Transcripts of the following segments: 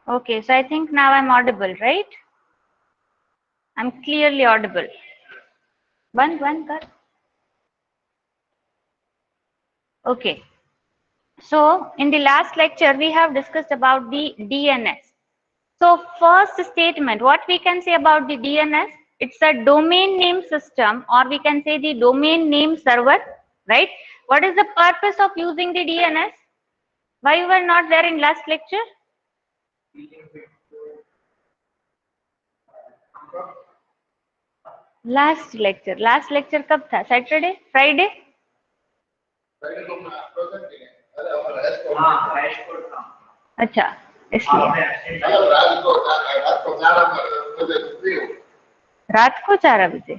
Okay, so I think now I'm audible, right? I'm clearly audible. One, cut. Okay. So in the last lecture, we have discussed about the DNS. So first statement, what we can say about the DNS? It's a domain name system, or we can say the domain name server, right? What is the purpose of using the DNS? Why you were not there in last lecture? Last lecture कब था? Saturday, Friday? अच्छा, इसलिए रात को 4 बजे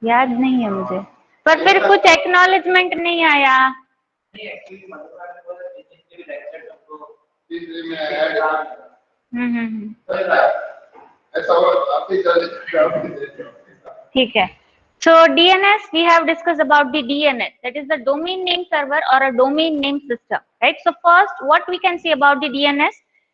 याद नहीं है मुझे, पर फिर कुछ एक्नॉलेजमेंट नहीं आया। ठीक है। So DNS, we have discussed about the DNS, that is the domain name server or a domain name system, right? So first, what we can say about the DNS,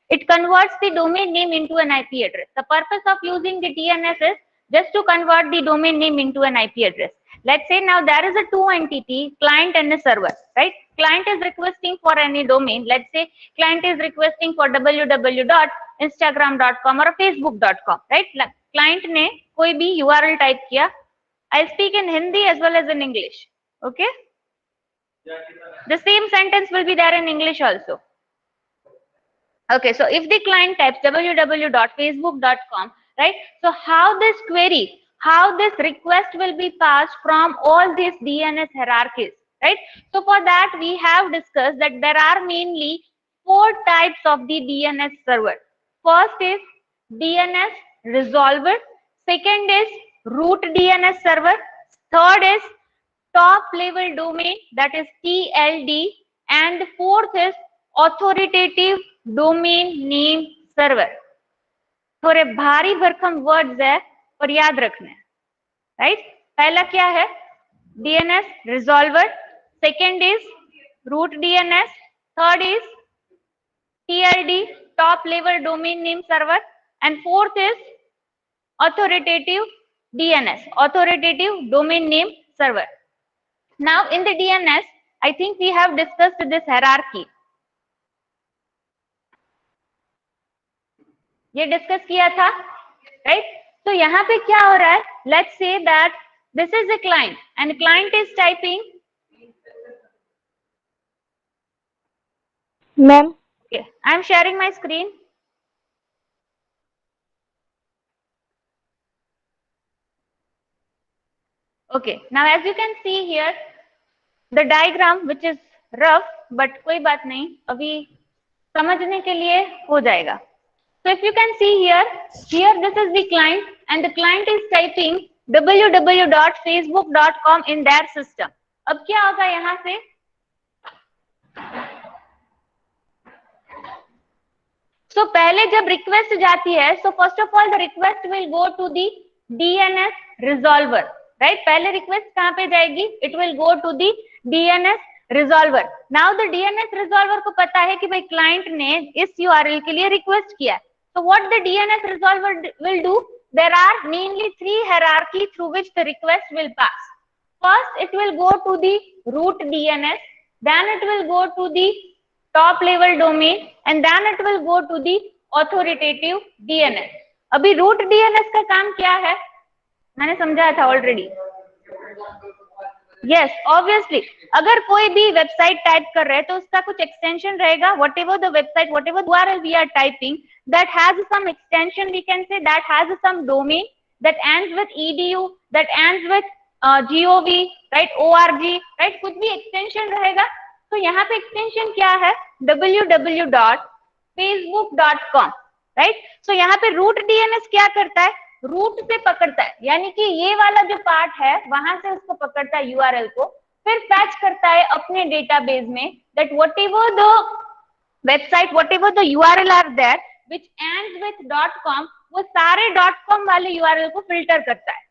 it converts the domain name into an IP address. The purpose of using the DNS is just to convert the domain name into an IP address. Let's say now there is a two entity, client and a server, right? Client is requesting for any domain. Let's say client is requesting for www.instagram.com or facebook.com, right? Client ने कोई भी URL type किया. I speak in Hindi as well as in English. Okay? The same sentence will be there in English also. Okay, so if the client types www.facebook.com, right? So how this query, how this request will be passed from all these DNS hierarchies, right? So for that we have discussed that there are mainly 4 types of the DNS server. First is DNS resolver, second is root DNS server, third is top level domain, that is TLD, and fourth is authoritative domain name server. थोड़े भारी भरकम words है और याद रखने हैं, right? पहला क्या है? DNS resolver, second is root DNS, third is TLD, top level domain name server, and fourth is authoritative DNS, authoritative domain name server. Now in the DNS, I think we have discussed this hierarchy. ये discuss किया था, right? तो यहाँ पे क्या हो रहा है? Let's say that this is a client and client is typing. Ma'am, I am sharing my screen. Okay, now as you can see here the diagram which is rough, but कोई बात नहीं, अभी समझने के लिए हो जाएगा. So if you can see here this is the client and the client is typing www.facebook.com in their system. अब क्या होगा यहाँ से? So पहले जब रिक्वेस्ट जाती है, so first of all the request will go to the DNS resolver, right? पहले रिक्वेस्ट कहाँ पे जाएगी? It will go to the DNS resolver. Now the DNS resolver को पता है कि भाई क्लाइंट ने इस URL के लिए रिक्वेस्ट किया. So what the DNS resolver will do? There are mainly 3 hierarchy through which the request will pass. First, it will go to the root DNS, then it will go to the top level domain, and then it will go to the authoritative DNS. अभी root DNS का काम क्या है? मैंने समझाया था already. Yes, obviously. अगर कोई भी वेबसाइट टाइप कर रहे हैं तो उसका कुछ एक्सटेंशन रहेगा. Whatever the website, whatever URL we are typing, that has some extension, we can say that has some domain that ends with edu, that ends with gov, right? org, right? कुछ भी extension रहेगा. तो यहाँ पे extension क्या है? www.facebook.com, right? So यहाँ पे root DNS क्या करता है? रूट से पकड़ता है, यानी कि ये वाला जो पार्ट है वहां से उसको पकड़ता है यूआरएल को, फिर फैच करता है अपने डेटाबेस में that whatever the website, whatever the URL are there which ends with .com, वो सारे .com वाले यूआरएल को फिल्टर करता है,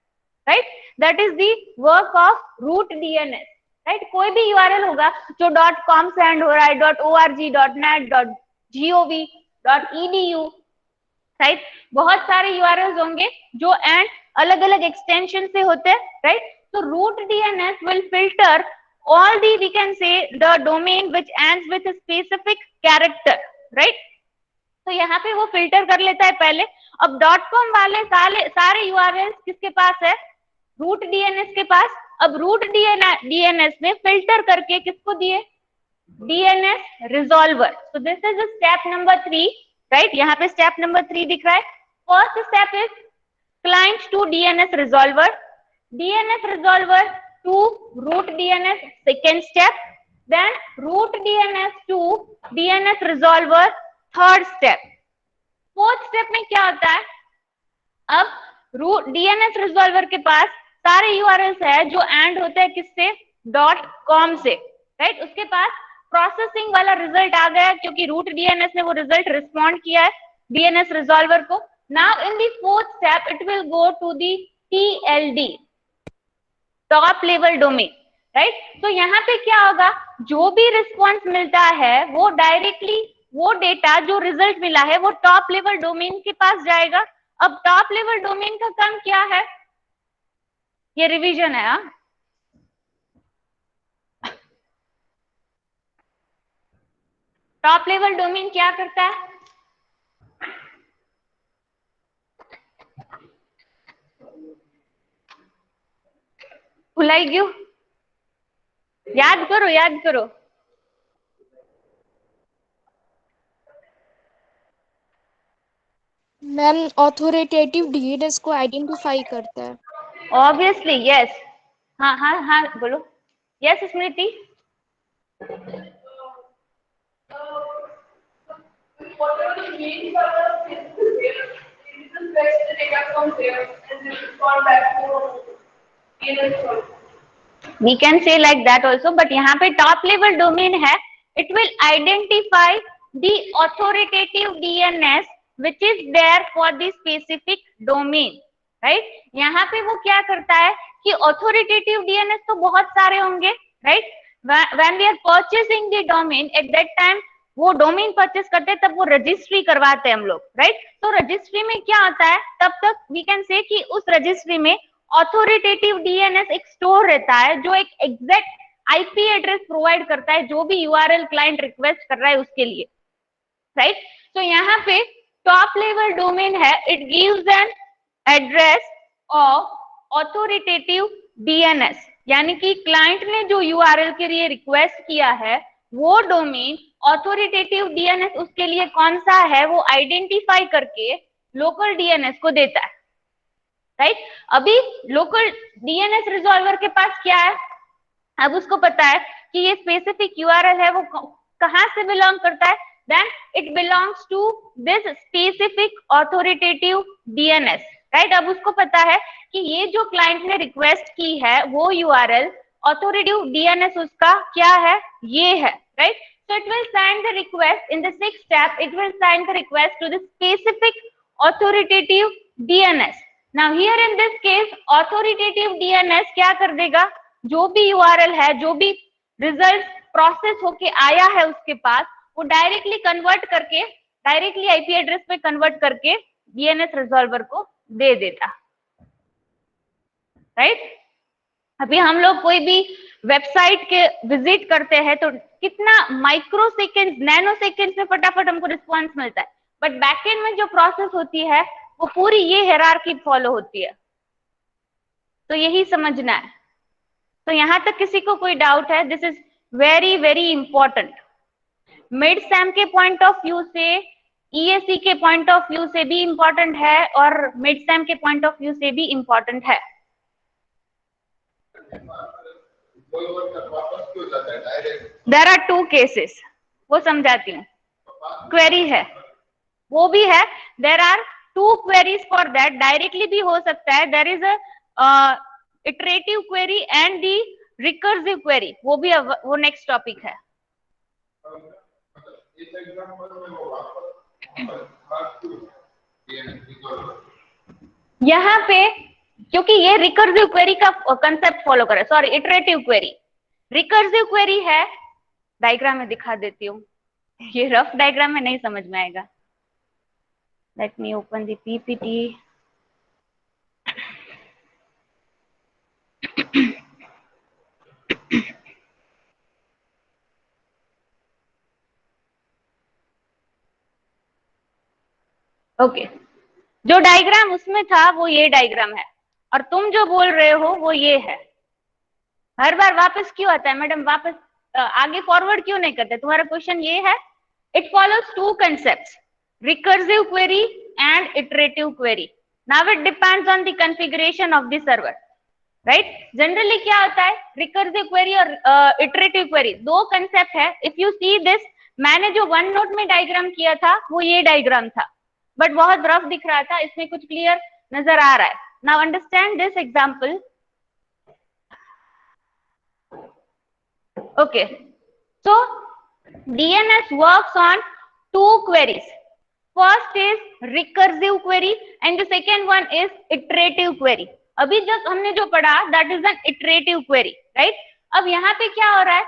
right? That is the work of root DNS. Right. कोई भी यूआरएल होगा जो .com से एंड हो रहा है, .org, .net, .gov, .edu, right. बहुत सारे यूआरएल्स होंगे जो एंड अलग अलग एक्सटेंशन से होते हैं, राइट। तो root DNS will filter all the, we can say, the domain which ends with a specific character, right? तो यहाँ पे वो फिल्टर कर लेता है पहले। अब .com वाले सारे यूआरएल्स किसके पास है? रूट डीएनएस के पास। अब रूट डीएनएस ने फिल्टर करके किसको दिए? DNS resolver. So this is step number 3, right. यहाँ पे स्टेप नंबर 3 दिख रहा है। First step is client to DNS resolver, DNS resolver to root DNS, second step, then root DNS to DNS resolver, third step. Fourth step में क्या होता है? अब DNS resolver के पास सारे URLs है जो एंड होते हैं किससे? .com से, राइट। उसके पास प्रोसेसिंग वाला रिजल्ट आ गया क्योंकि रूट DNS ने वो रिजल्ट रिस्पॉन्ड किया है DNS resolver को। Now in the fourth step it will go to the TLD, top level domain, right. तो यहाँ पे क्या होगा? जो भी रिस्पॉन्स मिलता है वो डायरेक्टली वो डेटा जो रिजल्ट मिला है वो टॉप लेवल डोमेन के पास जाएगा। अब टॉप लेवल डोमेन का काम क्या है? ये रिवीजन है। टॉप लेवल डोमेन क्या करता है? भुलाई क्यों? याद करो, याद करो। मैम ऑथोरिटेटिव डीएनएस को आइडेंटिफाई करता है। Obviously yes. हाँ हाँ हाँ बोलो। Yes Smriti. We can say like that also, but यहाँ पे top level domain है, it will identify the authoritative DNS which is there for the specific domain, right? यहाँ पे वो क्या करता है कि authoritative DNS तो बहुत सारे होंगे, right? When we are purchasing the domain, at that time वो डोमेन परचेस करते हैं तब वो रजिस्ट्री करवाते हैं हम लोग, राइट। तो रजिस्ट्री में क्या होता है? तब तक वी कैन से कि उस रजिस्ट्री में ऑथोरिटेटिव डीएनएस एक स्टोर रहता है जो एक एग्जैक्ट आईपी एड्रेस प्रोवाइड करता है जो भी यूआरएल क्लाइंट रिक्वेस्ट कर रहा है उसके लिए, राइट। तो यहाँ पे टॉप लेवल डोमेन है, it gives an address of authoritative DNS, यानी कि क्लाइंट ने जो यूआरएल के लिए रिक्वेस्ट किया है वो डोमेन ऑथोरिटेटिव डीएनएस उसके लिए कौन सा है वो आइडेंटिफाई करके लोकल डीएनएस को देता है, राइट। अभी लोकल डीएनएस रिजॉल्वर के पास क्या है? अब उसको पता है कि ये स्पेसिफिक यूआरएल है वो कहां से बिलोंग करता है, then it belongs to this specific authoritative DNS, right. अब उसको पता है कि ये जो क्लाइंट ने रिक्वेस्ट की है वो यूआरएल ऑथोरिटेटिव डीएनएस उसका क्या है? ये है, right. So it will send the request in the sixth step. It will send the request to the specific authoritative DNS. Now here in this case, authoritative DNS क्या कर देगा? जो भी URL है, जो भी रिजल्ट प्रोसेस होके आया है उसके पास, वो डायरेक्टली कन्वर्ट करके डायरेक्टली आईपी एड्रेस पे कन्वर्ट करके DNS रिजॉल्वर को दे देता, राइट। अभी हम लोग कोई भी वेबसाइट के विजिट करते हैं तो कितना माइक्रो सेकेंड, नैनो सेकेंड में फटाफट हमको रिस्पॉन्स मिलता है, बट बैकएंड में जो प्रोसेस होती है वो पूरी ये हायरार्की फॉलो होती है। तो यही समझना है। तो यहां तक किसी को कोई डाउट है? This is very very important. Mid Sam के पॉइंट ऑफ व्यू से, ईएससी के पॉइंट ऑफ व्यू से भी इंपॉर्टेंट है और मिड सैम के पॉइंट ऑफ व्यू से भी इंपॉर्टेंट है। देयर आर टू केसेस, वो समझाती हूँ। क्वेरी है वो भी है, there are two queries for that, directly भी हो सकता है, there is a iterative query and the recursive query, वो भी वो नेक्स्ट टॉपिक है। यहाँ पे क्योंकि ये रिकर्सिव क्वेरी का कंसेप्ट फॉलो करे, sorry iterative query, recursive query है, डायग्राम में दिखा देती हूँ, ये रफ डायग्राम में नहीं समझ में आएगा. Let me open the PPT. Okay, जो डायग्राम उसमें था वो ये डायग्राम है, और तुम जो बोल रहे हो वो ये है. हर बार वापस क्यों आता है मैडम, वापस आगे फॉरवर्ड क्यों नहीं करते? तुम्हारा क्वेश्चन ये है. It follows two concepts, recursive query and iterative query. Now it depends on the configuration of the server, right. Generally क्या होता है, रिकर्सिव क्वेरी और इटरेटिव क्वेरी दो कंसेप्ट है. इफ यू सी दिस, मैंने जो वन नोट में diagram किया था वो ये डायग्राम था, बट बहुत रफ दिख रहा था, इसमें कुछ क्लियर नजर आ रहा है. Now understand this example. Okay, so DNS works on two queries. First is recursive query and the second one is iterative query. अभी जब हमने जो पढ़ा that is an iterative query, right? अब यहाँ पे क्या हो रहा है?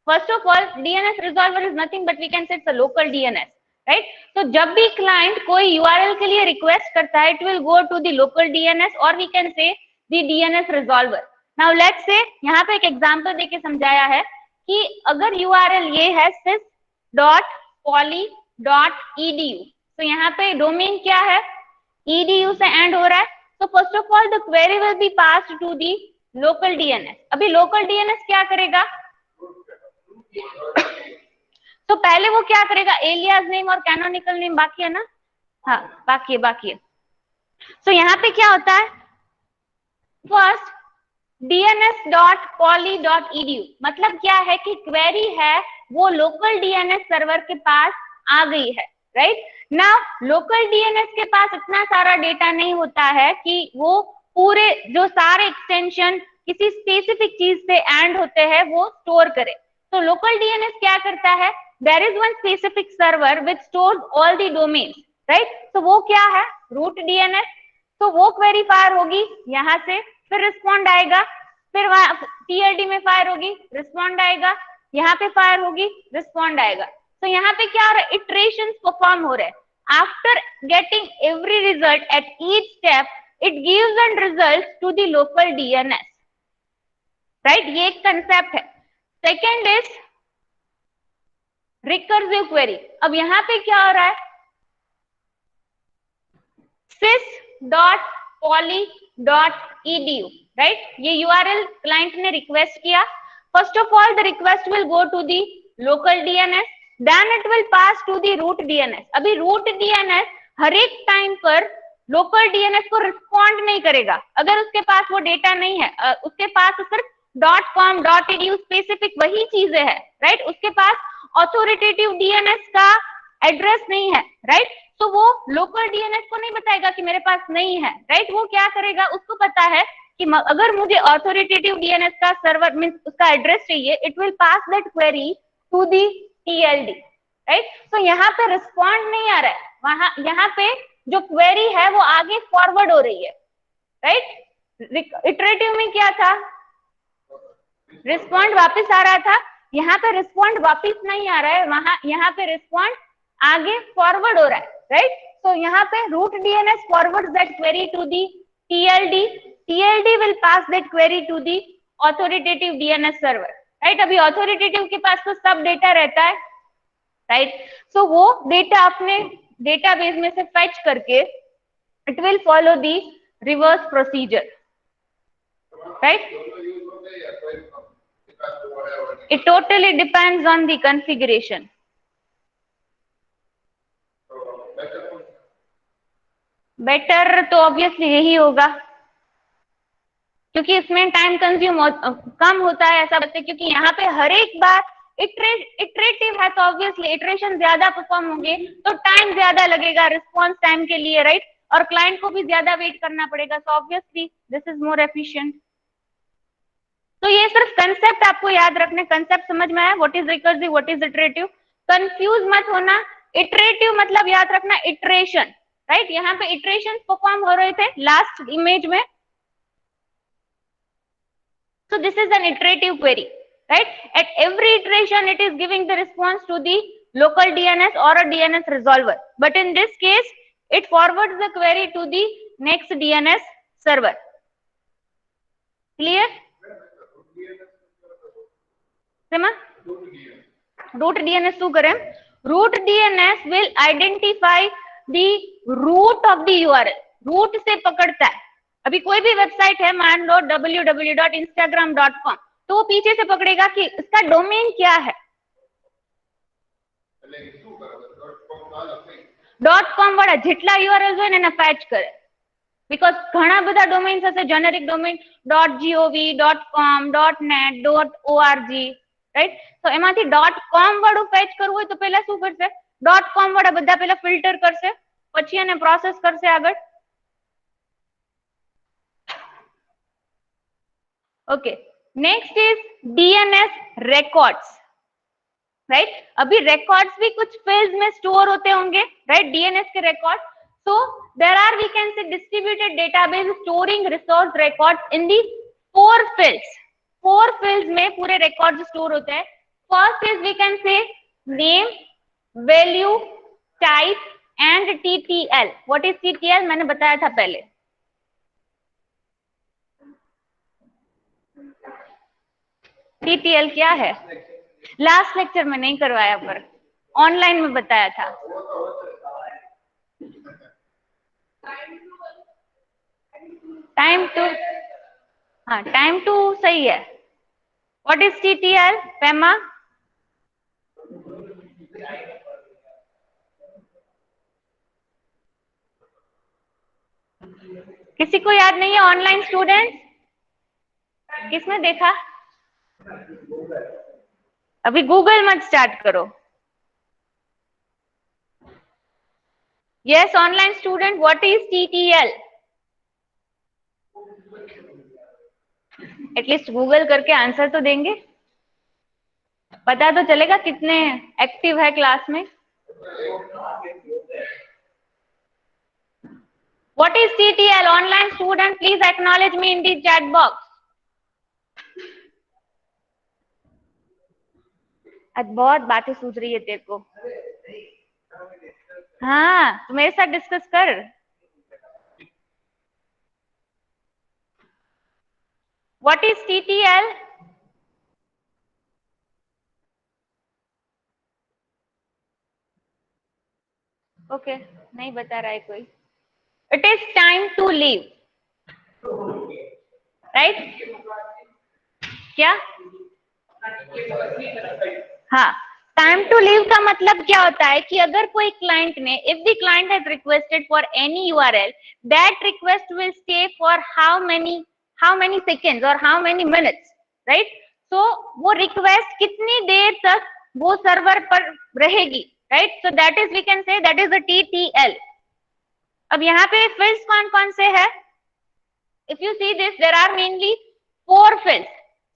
First of all, DNS resolver is nothing but we can say it's a local DNS, right? तो जब भी client कोई URL के लिए request करता है, it will go to the local DNS or we can say the DNS resolver. Now let's से यहाँ पे एक एग्जांपल देके समझाया है कि अगर यूआरएल ये है sys.poly.edu, तो यहाँ पे डोमेन क्या है, edu से एंड हो रहा है. तो first of all the query will be passed to the local DNS. अभी लोकल डीएनएस क्या करेगा, तो पहले वो क्या करेगा, एलियास नेम और कैनोनिकल नेम बाकी है ना, हाँ बाकी है. तो यहाँ पे क्या होता है, फर्स्ट dns.poly.edu मतलब क्या है कि क्वेरी है वो लोकल डीएनएस सर्वर के पास आ गई है, राइट. नाउ लोकल डीएनएस के पास इतना सारा डेटा नहीं होता है कि वो पूरे जो सारे एक्सटेंशन किसी स्पेसिफिक चीज से एंड होते हैं वो स्टोर करे. तो लोकल डीएनएस क्या करता है, there is one specific server which stores all the domains, right. तो वो क्या है, रूट डीएनएस. तो वो क्वेरी फायर होगी यहाँ से, फिर रिस्पॉन्ड आएगा, फिर वहां टीएलडी में फायर होगी, रिस्पॉन्ड आएगा, यहाँ पे फायर होगी, रिस्पॉन्ड आएगा. तो यहाँ पे क्या हो रहा है, इटरेशंस परफॉर्म हो रहे हैं. After getting every result at each step it gives and results to the local DNS, right. ये एक कंसेप्ट है. Second is recursive query. अब यहाँ पे क्या हो रहा है, sys.poly.edu, राइट. ये यूआरएल क्लाइंट ने रिक्वेस्ट किया. First of all the request will go to the local DNS, then it will pass to the root DNS. अभी रूट डीएनएस हर एक टाइम पर लोकल डीएनएस को रिस्पॉन्ड नहीं करेगा अगर उसके पास वो डेटा नहीं है. उसके पास सिर्फ .com .edu स्पेसिफिक वही चीजें है, राइट. उसके पास ऑथोरिटेटिव डीएनएस का एड्रेस नहीं है, राइट. तो वो लोकल डीएनएस को नहीं बताएगा कि मेरे पास नहीं है, राइट. वो क्या करेगा, उसको पता है कि अगर मुझे ऑथोरिटेटिव डीएनएस का सर्वर मींस उसका एड्रेस चाहिए, it will pass that query to the TLD, right. तो यहाँ पे रिस्पॉन्ड नहीं आ रहा है, वहां यहाँ पे जो क्वेरी है वो आगे फॉरवर्ड हो रही है, राइट. इटरेटिव में क्या था, रिस्पॉन्ड वापस आ रहा था, यहाँ पे रिस्पॉन्ड वापस नहीं आ रहा है, वहां यहाँ पे रिस्पॉन्ड आगे फॉरवर्ड हो रहा है, राइट. तो यहाँ पे root DNS forward that query to the TLD, TLD will pass that query to the authoritative DNS server, right. अभी ऑथोरिटेटिव के पास तो सब डेटा रहता है, राइट. सो वो डेटा अपने डेटाबेस में से फेच करके it will follow the reverse procedure, right. It totally depends on the configuration. Better तो ऑब्वियसली यही होगा क्योंकि इसमें टाइम कंज्यूम कम होता है, ऐसा बताते, क्योंकि यहाँ पे हर एक बार इटरेटिव है तो ऑब्वियसली इटरेशन ज्यादा परफॉर्म होंगे तो टाइम ज्यादा लगेगा रिस्पॉन्स टाइम के लिए, राइट. और क्लाइंट को भी ज्यादा वेट करना पड़ेगा, so obviously this is more efficient. तो ये सिर्फ कंसेप्ट आपको याद रखने, कंसेप्ट समझ में आया, what is recursive, what is iterative. Confuse मत होना. इटरेटिव मतलब याद रखना इटरेशन, राइट. यहाँ पे इटरेशन परफॉर्म हो रहे थे लास्ट इमेज में. So this is an iterative query. right? At every iteration it is giving the response to the local DNS or a DNS resolver, but in this case it forwards the query to the next DNS server. Clear? root DNS શું કરે? root DNS will identify the root of the URL. root से पकड़ता है. अभी कोई भी website है, मान लो www.instagram.com, तो वो पीछे से पकड़ेगा कि इसका डोमेन क्या है. .com वाला જેટલા URLs હોય ને એને ફેચ કરે, because ઘણા બધા ડોમેન્સ હશે, generic domain .gov, .com, .net, .org, right? તો એમાંથી .com વાળું ફેચ કરવું હોય તો પહેલા શું કરશે? .com વાળા બધા પહેલા ફિલ્ટર કરશે, પછી એને પ્રોસેસ કરશે આગળ. Okay, next is DNS records, right? अभी records भी कुछ fields में स्टोर होते होंगे, राइट? DNS के records. So there are, we can say, distributed database storing resource records in the 4 fields. 4 fields में पूरे records स्टोर होते हैं. First is, we can say, name, value, type and TTL. What is TTL? मैंने बताया था पहले. TTL क्या है? लास्ट लेक्चर में नहीं करवाया, पर ऑनलाइन में बताया था. टाइम टू, हाँ टाइम टू सही है. What is TTL? पेमा? किसी को याद नहीं है? ऑनलाइन स्टूडेंट किसने देखा? अभी गूगल मत स्टार्ट करो. Yes online student, what is TTL? At least Google करके आंसर तो देंगे, पता तो चलेगा कितने एक्टिव है क्लास में. What is TTL? Online student please acknowledge me in the chat box. आज बहुत बातें सूझ रही है तेरे को. हाँ तो मेरे साथ डिस्कस कर. What is TTL? ओके, नहीं बता रहा है कोई. It is time to leave, right? क्या? हाँ, टाइम टू लीव का मतलब क्या होता है कि अगर कोई क्लाइंट ने, if the client has requested for any URL, that request will stay for how many seconds और how many minutes, right? So वो रिक्वेस्ट कितनी देर तक वो सर्वर पर रहेगी, right? So that is, we can say that is the TTL. अब यहाँ पे fields कौन कौन से है? If you see this, there are mainly 4 fields.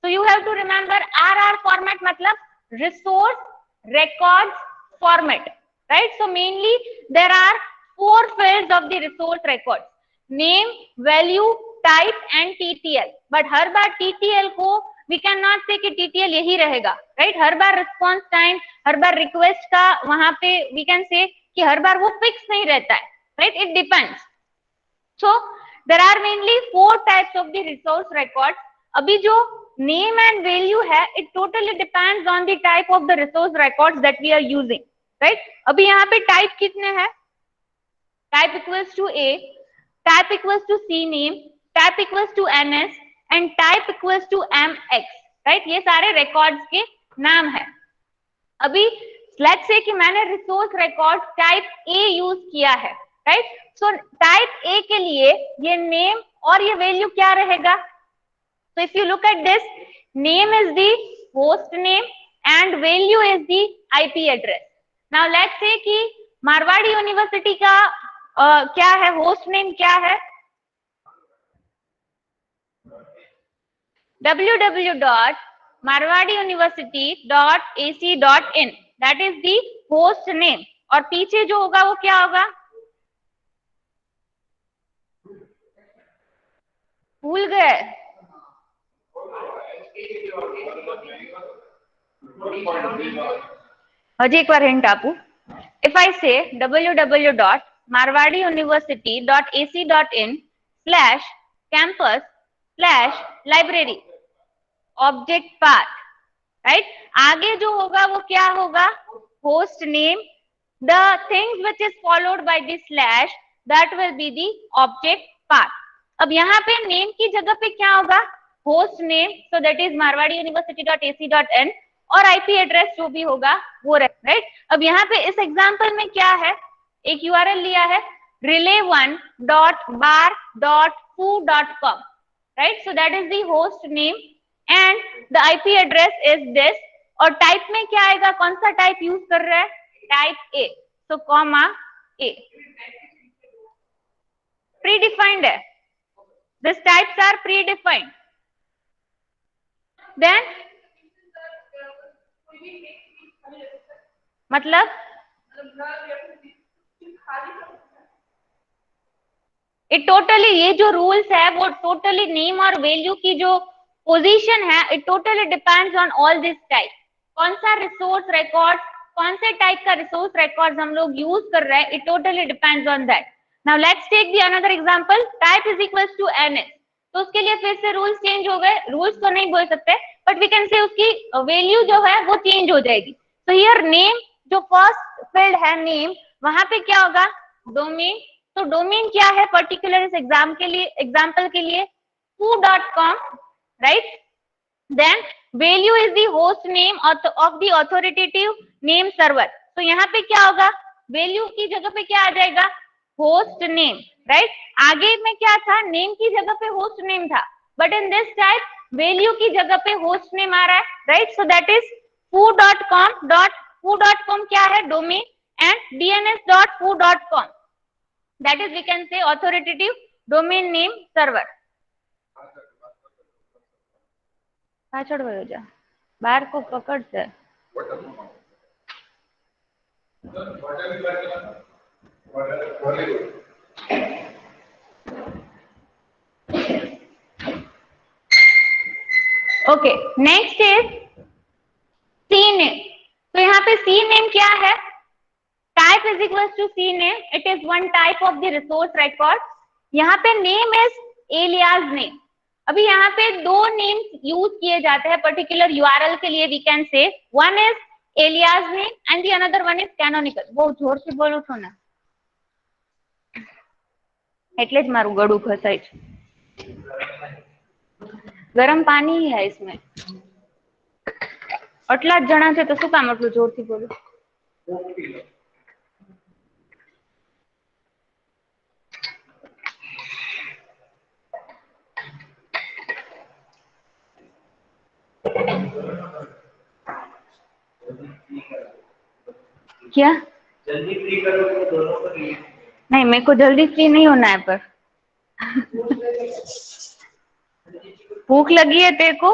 So you have to remember RR format मतलब resource records format, right? So mainly there are 4 fields of the resource records: name, value, type and TTL. But her bar TTL को we cannot say कि TTL यही रहेगा, right? हर बार response time, हर बार request का वहां पे we can say कि हर बार वो fix नहीं रहता है, right? It depends. So there are mainly 4 types of the resource records. अभी जो name and value है, it totally depends on the type of the resource records that we are using, right? अभी यहाँ पे type कितने हैं? Type equals to A, type equals to CNAME, type equals to NS and type equals to MX, right? ये सारे records के नाम है. अभी let's say कि मैंने resource record type A use किया है, right? So type A के लिए ये name और ये value क्या रहेगा? So if you look at this, name is the host name and value is the IP address. Now let's say कि मारवाड़ी यूनिवर्सिटी का क्या है, host name क्या है? www.marwadiuniversity.ac.in, that is the host name. और पीछे जो होगा वो क्या होगा? भूल गए? હજી એકવાર હિન્ટ આપું. If I say www.marwadiuniversity.ac.in/campus/library object path, right, आगे जो होगा वो क्या होगा, host name, the things which is followed by the slash that will be the object path. अब यहाँ पे नेम की जगह पे क्या होगा, host name, so that is marwadiuniversity.ac.in, और आईपी एड्रेस जो भी होगा वो, राइट. अब यहाँ पे इस एग्जांपल में क्या है, एक यूआरएल लिया है relay1.bar.foo.com, right, so that is the host name and the IP address is this. और टाइप में क्या आएगा, कौन सा टाइप यूज कर रहा है, type A, so comma A, predefined है, this types are predefined. Then मतलब इट टोटली, ये जो रूल्स है वो टोटली नेम और वैल्यू की जो पोजीशन है, it totally depends on all this type. कौन सा रिसोर्स रिकॉर्ड, कौन से टाइप का रिसोर्स रिकॉर्ड हम लोग यूज कर रहे हैं, it totally depends on that. Now let's take the another example, type is equals to ns. तो उसके लिए फिर से रूल्स चेंज हो गए, रूल्स तो नहीं बोल सकते बट वी कैन से उसकी वैल्यू जो है वो चेंज हो जाएगी. सो हियर नेम, जो फर्स्ट फील्ड है नेम, वहां पे क्या होगा, डोमेन. तो डोमेन क्या है पर्टिकुलर इस एग्जाम्पल के लिए foo.com, right. Then value is the host name of the authoritative name server. तो यहाँ पे क्या होगा, वैल्यू की जगह पे क्या आ जाएगा, होस्ट नेम, राइट. आगे में क्या था, नेम की जगह पे होस्ट नेम था, but in this type value की जगह पे होस्ट नेम आ रहा है, right. So that is foo.com क्या है, domain, and dns.foo.com, that is we can say authoritative domain name server. પાછળ વયો જા, બાર કો પકડશે. Okay, next is C name. तो यहाँ पे सी नेम क्या है, type is equal to C name, it is one type of the resource record. यहाँ पे नेम इज एलियास नेम. अभी यहाँ पे दो नेम्स यूज किए जाते हैं पर्टिकुलर यूआरएल के लिए, we can say one is alias name and the another one is canonical. बहुत जोर से बोलो છો ને, એટલે જ મારું ગળું ઘસાય છે. ગરમ પાણી है इसमें, આટલા જ જણા છે તો શું કામ આટલું જોરથી બોલું. क्या जल्दी फ्री करो तो दोनों को नहीं, मेरे को जल्दी फ्री नहीं होना है, पर भूख लगी है तेरे को,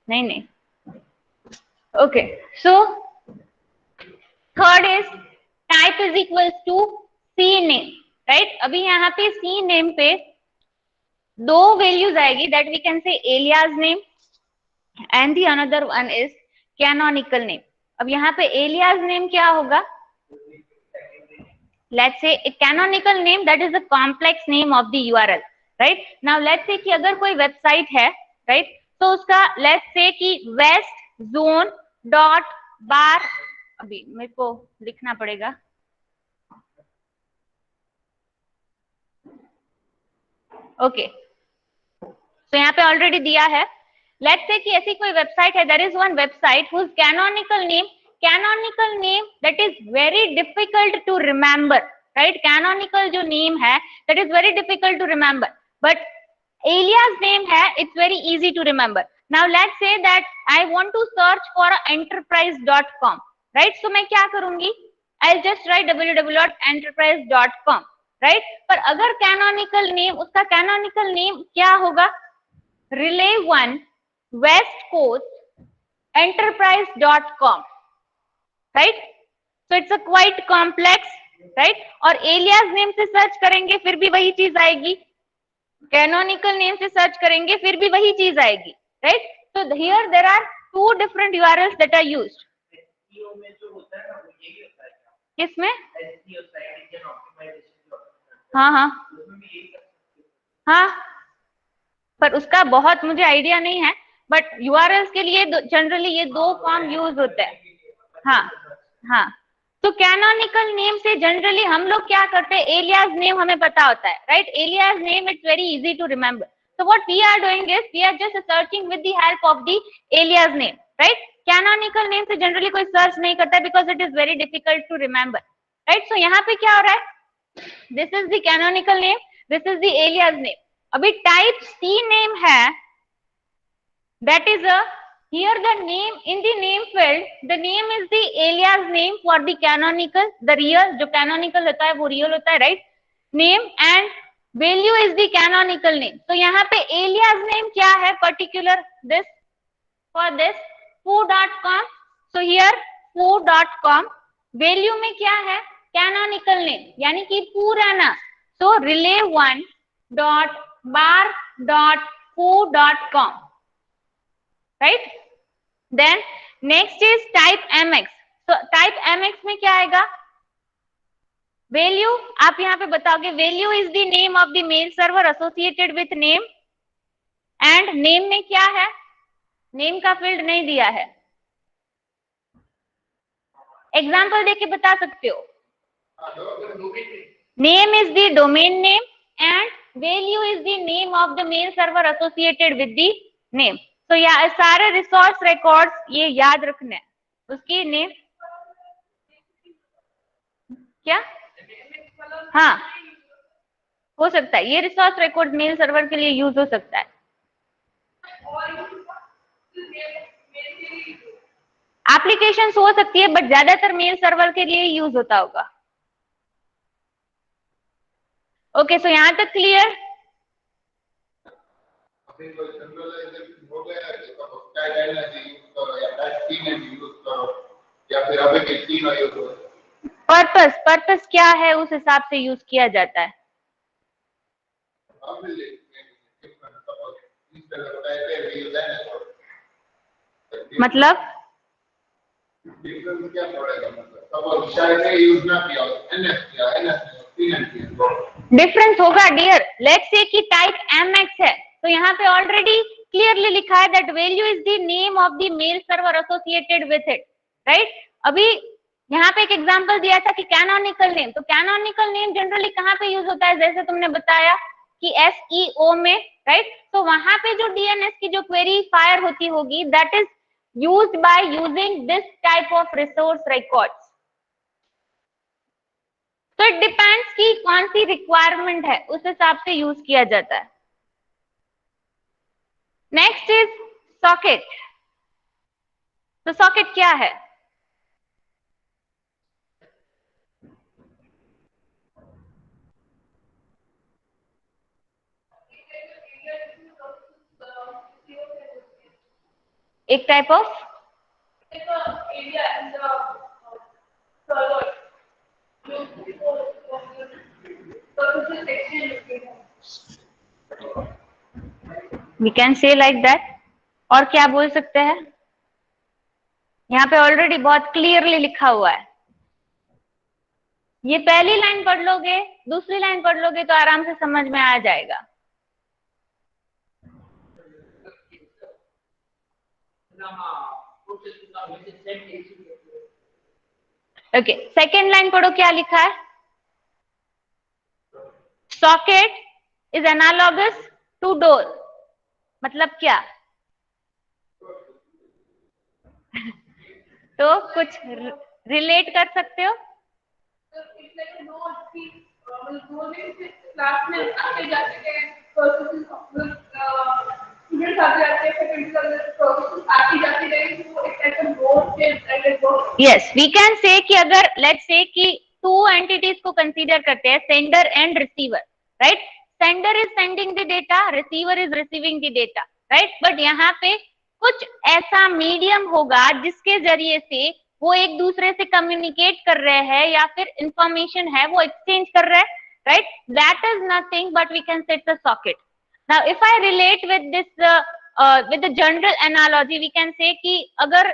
नहीं. Okay, so third is type is equals to C name, right. अभी यहाँ पे सी नेम पे दो वैल्यूज आएगी, that we can say alias name and the another one is canonical name. अब यहाँ पे एलियास नेम क्या होगा, let's say a canonical name that is the complex name of the URL, right. Now let's say कि अगर कोई website है, right, तो उसका let's say कि westzone.bar, अभी मेरे को लिखना पड़ेगा, ओके. तो यहाँ पे ऑलरेडी दिया है, लेट्स से कि ऐसी कोई वेबसाइट है, there is one website whose canonical name that is very difficult to remember, right. Canonical जो नेम है that is very difficult to remember, but alias name है it's very easy to remember. Now let's say that I want to search for enterprise.com, right. So मैं क्या करूंगी, I will just write www.enterprise.com, right. पर अगर canonical name, उसका canonical name क्या होगा, relay1 west coast enterprise.com, right. so it's a quite complex, right. और alias name से सर्च करेंगे फिर भी वही चीज आएगी, कैनोनिकल नेम से सर्च करेंगे फिर भी वही चीज आएगी, राइट? तो here there are two different URLs that are used. किसमें? हाँ हाँ हाँ, पर उसका बहुत मुझे आइडिया नहीं है, बट यूआरएल्स के लिए जनरली ये दो फॉर्म यूज होते हैं। हाँ हाँ, तो कैनोनिकल नेम से जनरली हम लोग क्या करते हैं, एलियास नेम हमें पता होता है, right? Alias name it's very easy to remember, so what we are doing is we are just searching with the help of the alias name, right? Canonical name से generally कोई search नहीं करता because it is very difficult to remember, right? So यहाँ पे क्या हो रहा है, this is the canonical name, this is the alias name. अभी type C name है, that is a here the name in the name field, the name is the alias name for the canonical, the real जो canonical होता है वो real होता है, right? Name and value is the canonical name. तो यहाँ पे alias name क्या है particular this for this foo.com. So here foo.com, value में क्या है, canonical name यानी कि पुराना, so relay1 dot bar dot foo.com, right? Then next is type mx. So type mx में क्या आएगा, वैल्यू आप यहाँ पे बताओगे, value is the name of the mail server associated with name, and name में क्या है, नेम का फील्ड नहीं दिया है, एग्जांपल देके बता सकते हो। Name is the domain name and value is the name of the mail server associated with the name. तो या सारे रिसोर्स रिकॉर्ड्स ये याद रखना है, उसकी नेम क्या, हाँ हो सकता है ये रिसोर्स रिकॉर्ड मेल सर्वर के लिए यूज हो सकता है। एप्लीकेशन हो सकती है बट ज्यादातर मेल सर्वर के लिए यूज होता होगा। ओके, सो यहां तक क्लियर? पर्पस क्या है उस हिसाब से यूज किया जाता है। मतलब डिफरेंस होगा डियर। लेट्स से कि टाइप mx है, तो यहाँ पे ऑलरेडी क्लियरली लिखा है that value is the name of the mail server associated with it, right? अभी यहाँ पे एक एग्जांपल दिया था कि कैनोनिकल नेम, तो कैनोनिकल नेम जनरली कहाँ पे यूज होता है, जैसे तुमने बताया कि SEO में, राइट? तो वहां पे जो DNS की जो क्वेरी फायर होती होगी that is used by using this type of resource records. तो इट डिपेंड्स कि कौन सी रिक्वायरमेंट है उस हिसाब से यूज किया जाता है। Next is socket. तो सॉकेट क्या है? एक type of we can say like that. और क्या बोल सकते हैं? यहाँ पे ऑलरेडी बहुत क्लियरली लिखा हुआ है, ये पहली लाइन पढ़ लोगे, दूसरी लाइन पढ़ लोगे तो आराम से समझ में आ जाएगा। ओके, सेकेंड लाइन पढ़ो, क्या लिखा है? Socket is analogous to door. मतलब क्या? तो कुछ रिलेट कर सकते हो? यस, वी कैन से कि अगर लेट्स से कि टू एंटिटीज को कंसीडर करते हैं, sender and receiver, right? Sender is sending the data, receiver is receiving the data, right? But यहाँ पे कुछ ऐसा मीडियम होगा जिसके जरिए से वो एक दूसरे से कम्युनिकेट कर रहे हैं या फिर इंफॉर्मेशन है वो एक्सचेंज कर रहे हैं, right? That is nothing but we can say it's a socket. Now if I relate with this with the general analogy, we can say कि अगर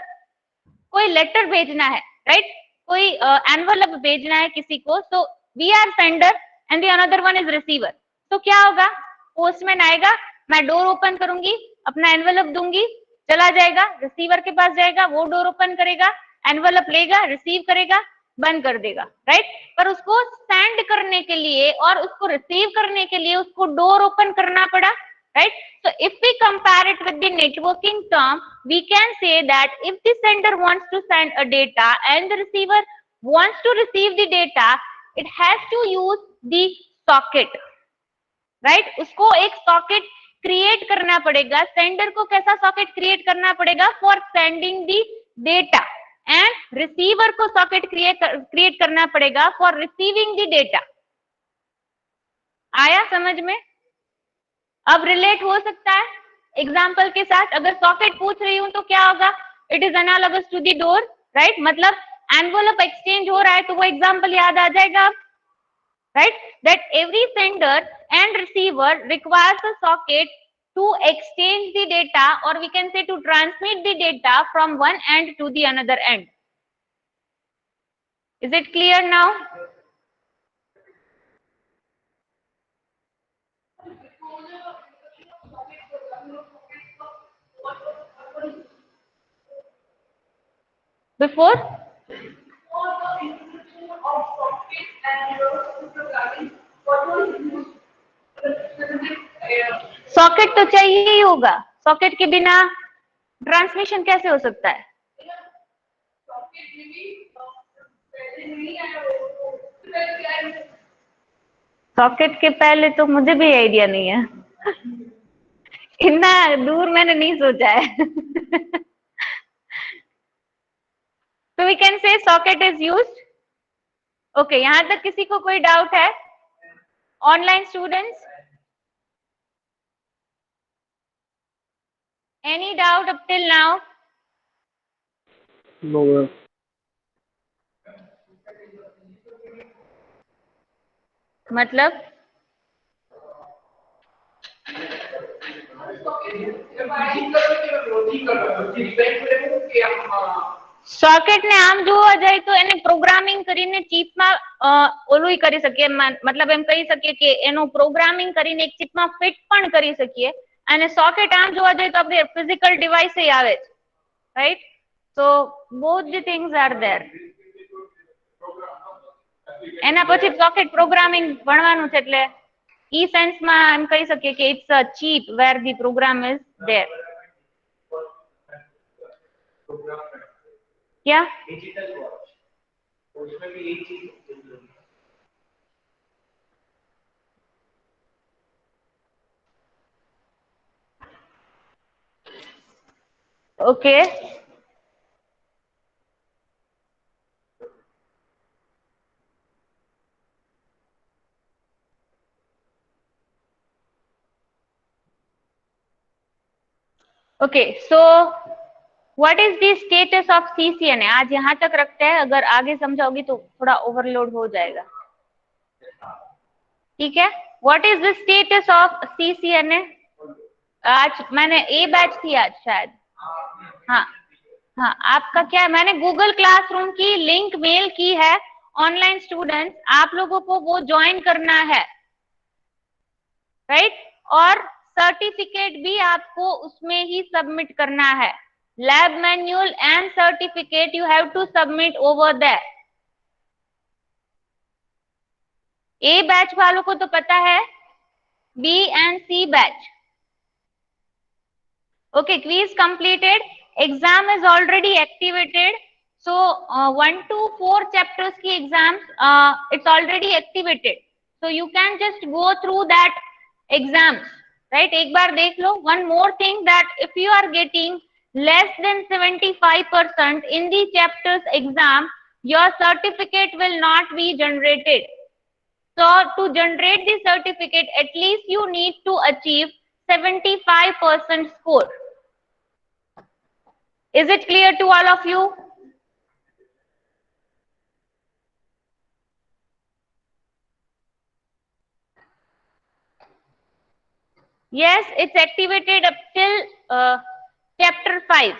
कोई लेटर भेजना है, राइट, कोई एनवलप भेजना है किसी को, so we are sender and the another one is receiver. तो क्या होगा, पोस्टमैन आएगा, मैं डोर ओपन करूंगी, अपना एनवलप दूंगी, चला जाएगा, रिसीवर के पास जाएगा, वो डोर ओपन करेगा, एनवलप लेगा, रिसीव करेगा, बंद कर देगा, राइट। पर उसको सेंड करने के लिए और उसको रिसीव करने के लिए उसको डोर ओपन करना पड़ा, right? So if we compare it with the networking term, we can say that if the sender wants to send a data and the receiver wants to receive the data, it has to use the socket, right? उसको एक socket create करना पड़ेगा, sender को कैसा socket create करना पड़ेगा for sending the data, and receiver को socket create करना पड़ेगा for receiving the data. आया समझ में? अब रिलेट हो सकता है एग्जाम्पल के साथ। अगर सॉकेट पूछ रही हूं तो क्या होगा, it is analogous to the door, right, मतलब एनवलप एक्सचेंज हो रहा है तो वो एग्जाम्पल याद आ जाएगा, right, that every sender and receiver requires a socket to exchange the data, or we can say to transmit the data from one end to the another end. Is it clear now? Before socket तो चाहिए ही होगा, socket के बिना transmission कैसे हो सकता है? Socket के पहले तो मुझे भी आइडिया नहीं है इतना दूर मैंने नहीं सोचा है तो we can say socket is used. Okay, यहां तक किसी को कोई डाउट है? Online students, any doubt up till now? No. मतलब સોકેટ ને આમ જોવા જાય તો એને પ્રોગ્રામિંગ કરીને ચિપમાં ઓલું કરી શકીએ, મતલબ એમ કહી શકીએ કે એનું પ્રોગ્રામિંગ કરીને એક ચિપમાં ફિટ પણ કરી શકીએ, અને સોકેટ આમ જોવા જાય તો આપણે ફિઝિકલ ડિવાઇસ એ આવે છે, right? So both the things are there. એના પછી સોકેટ પ્રોગ્રામિંગ ભણવાનું છે, એટલે ઈ સેન્સમાં એમ કહી શકીએ કે it's a chip where the program is there. क्या डिजिटल वॉच, उसमें भी एक चीज okay okay, so what is the status of CCNA? आज यहाँ तक रखते हैं, अगर आगे समझाओगी तो थोड़ा ओवरलोड हो जाएगा, ठीक है? What is the status of CCNA? आज मैंने ए बैच थी आज शायद, हाँ हाँ, आपका क्या है, मैंने गूगल क्लासरूम की लिंक मेल की है, ऑनलाइन स्टूडेंट्स आप लोगों को वो ज्वाइन करना है, राइट? और सर्टिफिकेट भी आपको उसमें ही सबमिट करना है, lab manual and certificate you have to submit over there. A batch वालों को तो पता है, B and C batch, okay, quiz completed, exam is already activated, so 1 to 4 chapters की exams it's already activated, so you can just go through that exams, right? एक बार देख लो. One more thing, that if you are getting less than 75% in the chapters exam, your certificate will not be generated. So to generate the certificate, at least you need to achieve 75% score. Is it clear to all of you? Yes, it's activated up till chapter 5.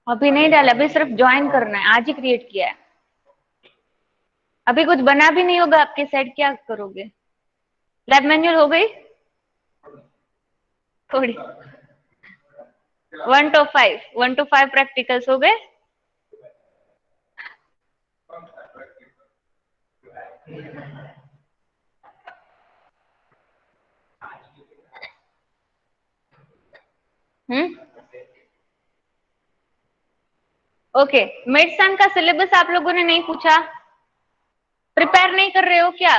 अभी नहीं डाला, अभी सिर्फ join करना है, आज ही create किया है, अभी कुछ बना भी नहीं होगा आपके साइड, क्या करोगे? लैब मैनुअल हो गई थोड़ी? 1 to 5 प्रैक्टिकल्स हो गए? ओके, मिड सम का सिलेबस आप लोगों ने नहीं पूछा? प्रिपेयर नहीं कर रहे हो क्या?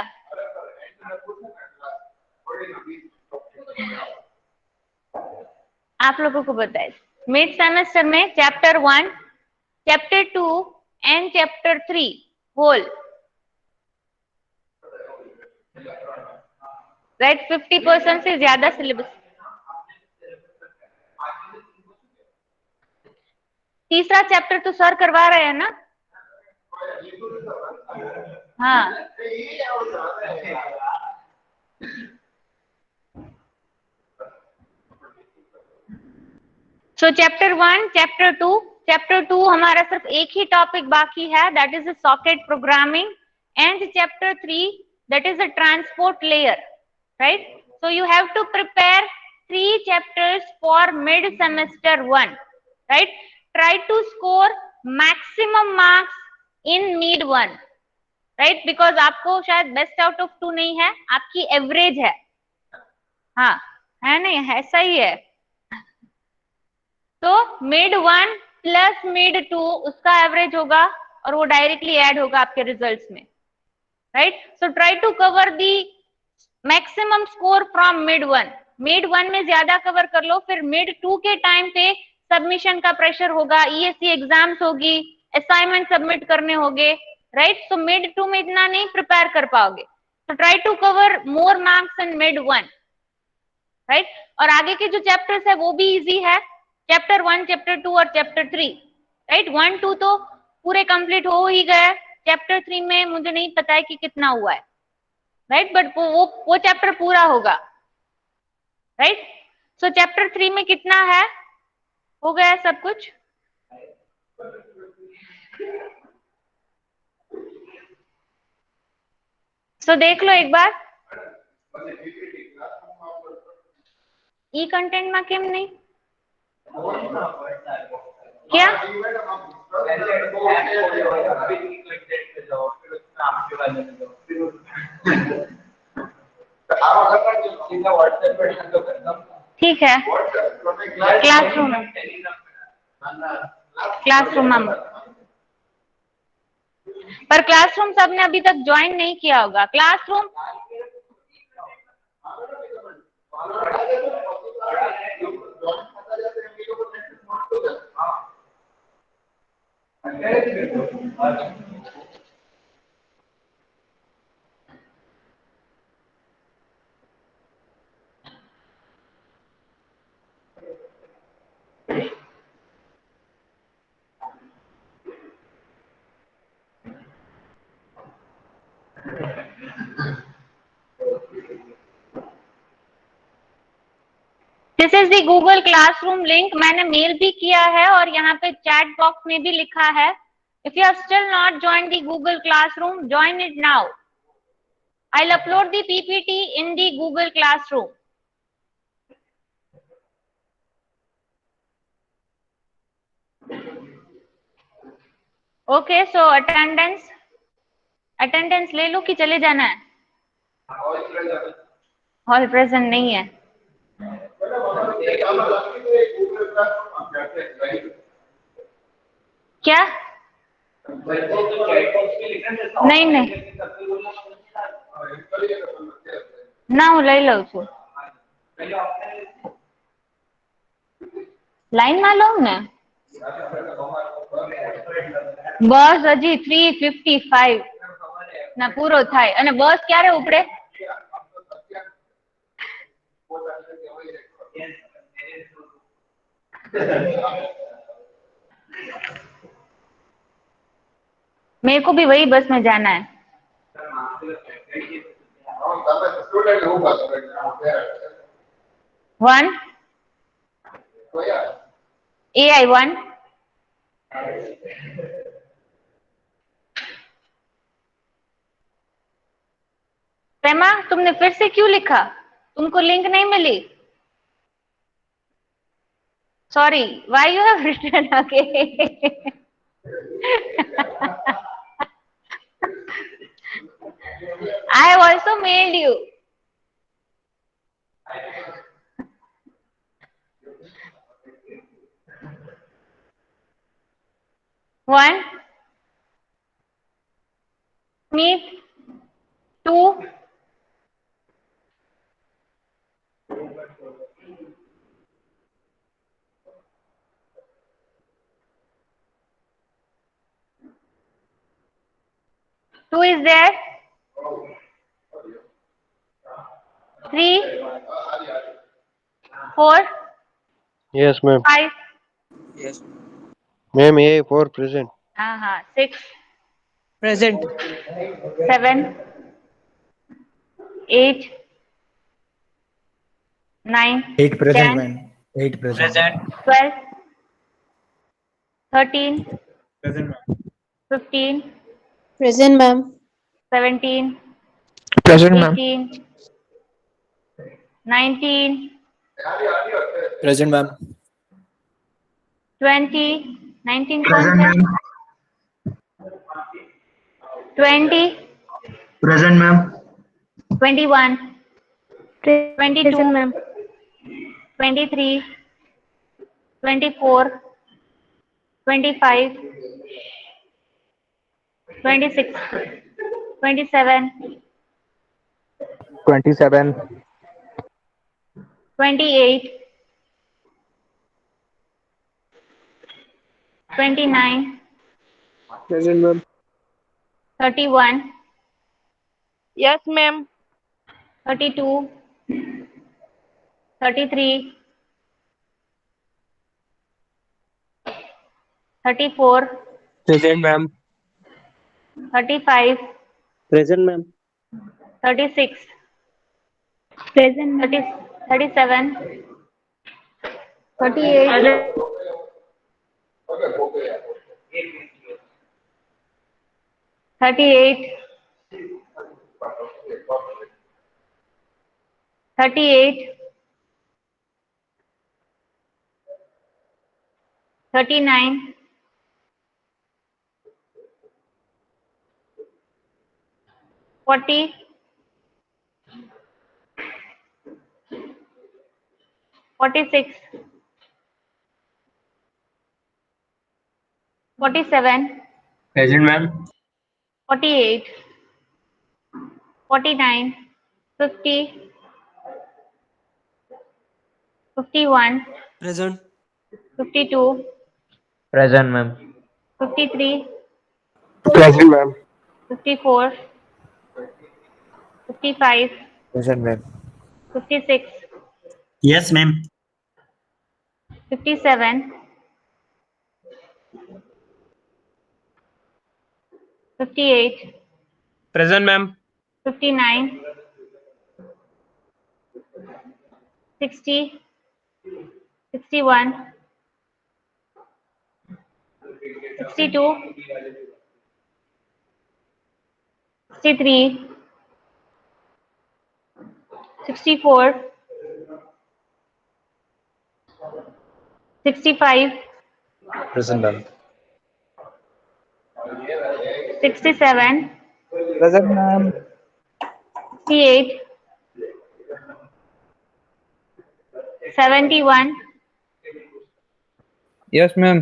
आप लोगों को बताए मिड सेमेस्टर में chapter 1, chapter 2 and chapter 3 whole, right? 50% से ज्यादा सिलेबस। तीसरा चैप्टर तो सर करवा रहे हैं ना? हाँ, सो चैप्टर 1, चैप्टर 2 हमारा सिर्फ एक ही टॉपिक बाकी है, that is socket programming, and chapter 3 that is a transport layer, right? So you have to prepare 3 chapters for mid semester 1, right? Try to score maximum marks in mid 1, right? Because आपको शायद best out of 2 नहीं है, आपकी average है। हाँ, है नहीं? ऐसा ही है। तो मिड 1 प्लस मिड 2 उसका एवरेज होगा और वो डायरेक्टली ऐड होगा आपके रिजल्ट्स में, right? So try to cover the maximum score from mid 1। Mid 1 में ज्यादा कवर कर लो, फिर मिड 2 के टाइम पे सबमिशन का प्रेशर होगा, ईएससी एग्जाम्स होगी, असाइनमेंट सबमिट करने होंगे, राइट? सो मिड 2 में इतना नहीं प्रिपेयर कर पाओगे, तो try to cover more marks in mid 1, right? और आगे के जो चैप्टर्स है वो भी इजी है, चैप्टर 1, चैप्टर 2 और चैप्टर 3, राइट? 1, 2 तो पूरे कंप्लीट हो ही गए, चैप्टर 3 में मुझे नहीं पता है कि कितना हुआ है, राइट? बट वो चैप्टर पूरा होगा, राइट? सो चैप्टर 3 में कितना है, हो गया सब कुछ? सो देख लो एक बार, ई कंटेंट में केम नहीं क्या? ठीक है, क्लासरूम में, पर क्लासरूम सबने अभी तक ज्वाइन नहीं किया होगा। Classroom this is the Google classroom link, मैंने मेल भी किया है और यहाँ पे चैट बॉक्स में भी लिखा है। If you have still not join the Google classroom, join it now. I'll upload the PPT in the Google Classroom. Okay, so attendance ले लो कि चले जाना है? हॉल प्रेजेंट नहीं है। क्या? नहीं ना હું લઈ લઉં છું, લાઈનમાં લઉં ને? બસ હજી 3:55 ના પૂરો થાય અને બસ ક્યારે ઉપડે? मेरे को भी वही बस में जाना है। वन AI1 प्रेमा, तुमने फिर से क्यों लिखा? तुमको लिंक नहीं मिली? Sorry, why you have written again? I have also mailed you. One, Smith, two, two is there. Three, four, Yes, ma'am. five, Yes. Ma'am, A4 present. six, Present. seven, eight, nine, 8 present, 10, man. 8 present. Present. 12, 13, Present, ma'am. 15, Present, ma'am. 17, Present, ma'am. 18, 19, Present, ma'am. 20, 19 कौन Present, सा? ma'am. 20, Present, ma'am. 21, 22, Present, ma'am. 23, 24, 25, 26, 27, 27. 28, 29, Present, ma'am. 31, Yes, ma'am. 32, 33, 34, Present, ma'am. 35, Present, ma'am. 36, Present, 30, 37, 38, 38, 38, 39, 40, 46, 47, Present, ma'am. 48, 49, 50, 51, Present. 52, Present, ma'am. 53, Present, ma'am. 54, 55, Present, ma'am. 56, Yes, ma'am. 57, 58, Present, ma'am. 59, 60, 61, 62, 63, 64, 65, Present, ma'am. 67, Present, ma'am. 68, 71, Yes, ma'am.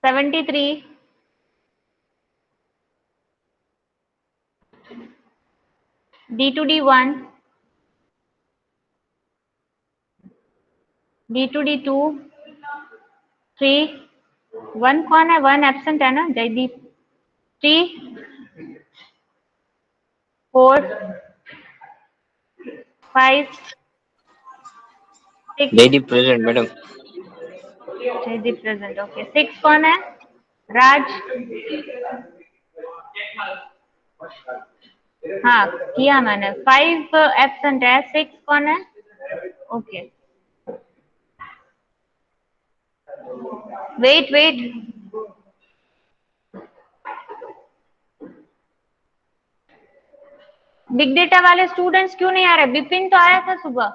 73, D to D1, D to D2, 3, 1 कौन है? 1 absent है ना, Jaideep. 3, 4, 5, 6. Jaideep present, madam. Jaideep present. Okay. 6 कौन है? राज. हाँ किया मैंने. 5 absent है. 6 कौन है? ओके. Wait wait. बिग डेटा वाले स्टूडेंट्स क्यों नहीं आ रहे? बिपिन तो आया था सुबह.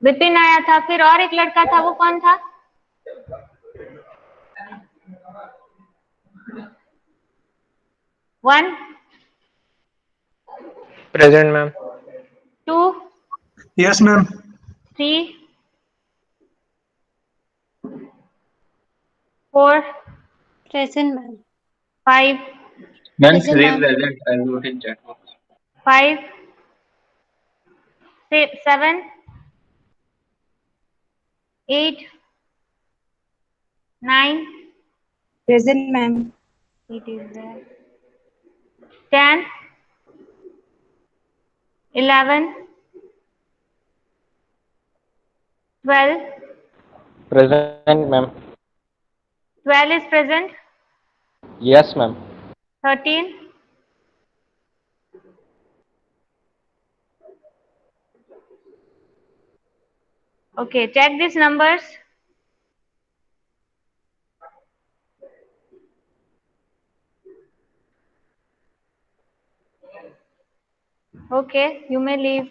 बिपिन आया था. फिर और एक लड़का था, वो कौन था? One. Present, ma'am. 2, Yes, ma'am. 3, 4, Present, ma'am. 5, Ma'am, Present, three ma'am. present. I wrote in chat box. 5, 7, 8, 9. Present, ma'am. It is there. 10, 11, 12. Present, ma'am. 12 is present. Yes, ma'am. 13. Okay, check these numbers. Okay, you may leave.